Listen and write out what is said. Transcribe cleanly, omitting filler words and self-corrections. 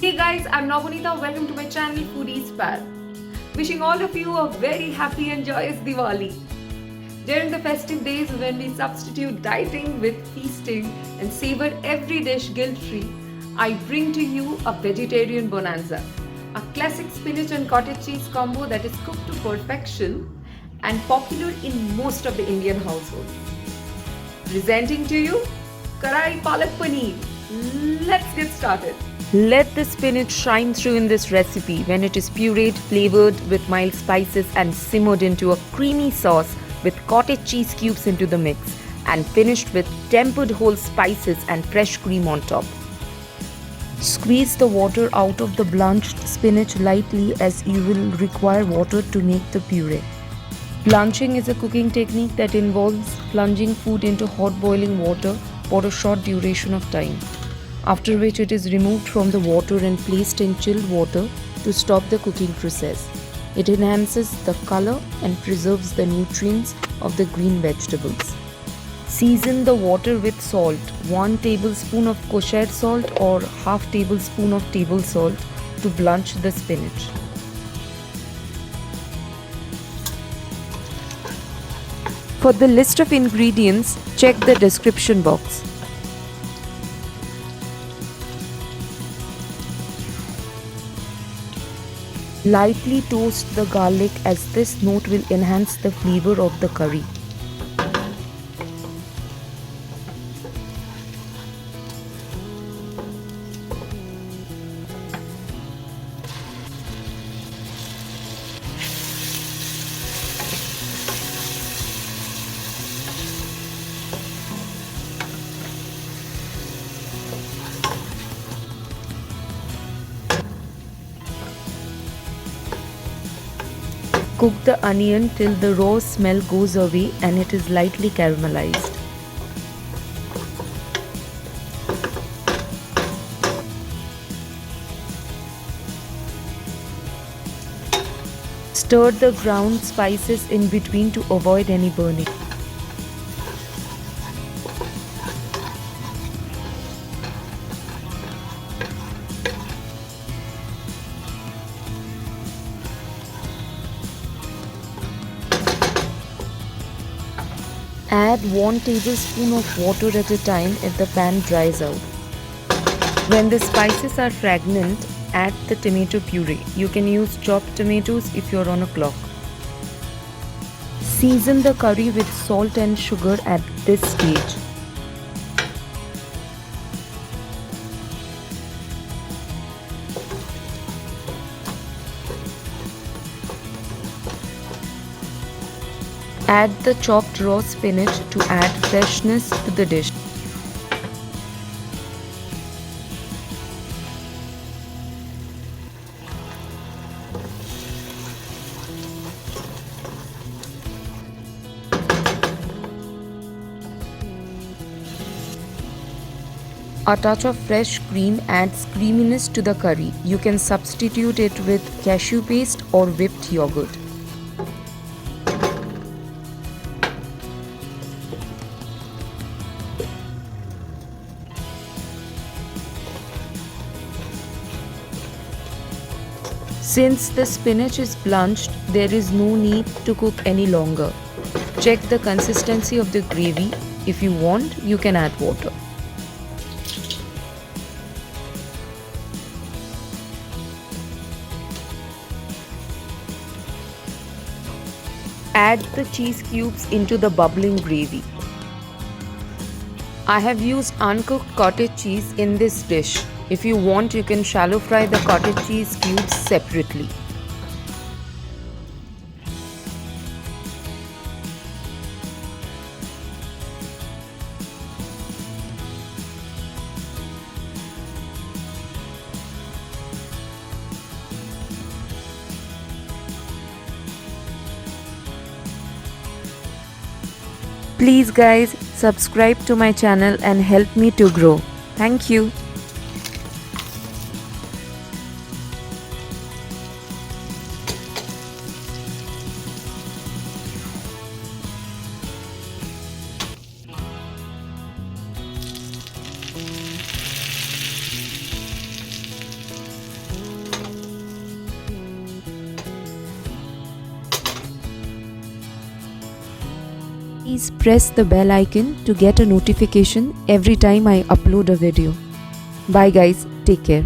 Hey guys, I'm Navonita. Welcome to my channel Foodies Pal. Wishing all of you a very happy and joyous Diwali. During the festive days when we substitute dieting with feasting and savor every dish guilt-free, I bring to you a vegetarian bonanza. A classic spinach and cottage cheese combo that is cooked to perfection and popular in most of the Indian households. Presenting to you Karai Palak Paneer. Let's get started. Let the spinach shine through in this recipe when it is pureed, flavored with mild spices, and simmered into a creamy sauce with cottage cheese cubes into the mix, and finished with tempered whole spices and fresh cream on top. Squeeze the water out of the blanched spinach lightly as you will require water to make the puree. Blanching is a cooking technique that involves plunging food into hot boiling water for a short duration of time, after which it is removed from the water and placed in chilled water to stop the cooking process. It enhances the color and preserves the nutrients of the green vegetables. Season the water with salt, 1 tablespoon of kosher salt or half tablespoon of table salt to blanch the spinach. For the list of ingredients, check the description box. Lightly toast the garlic as this note will enhance the flavor of the curry. Cook the onion till the raw smell goes away and it is lightly caramelized. Stir the ground spices in between to avoid any burning. Add 1 tablespoon of water at a time if the pan dries out. When the spices are fragrant, add the tomato puree. You can use chopped tomatoes if you're on a clock. Season the curry with salt and sugar at this stage. Add the chopped raw spinach to add freshness to the dish. A touch of fresh cream adds creaminess to the curry. You can substitute it with cashew paste or whipped yogurt. Since the spinach is blanched, there is no need to cook any longer. Check the consistency of the gravy. If you want, you can add water. Add the cheese cubes into the bubbling gravy. I have used uncooked cottage cheese in this dish. If you want, you can shallow fry the cottage cheese cubes separately. Please guys, subscribe to my channel and help me to grow. Thank you. Please press the bell icon to get a notification every time I upload a video. Bye guys, take care.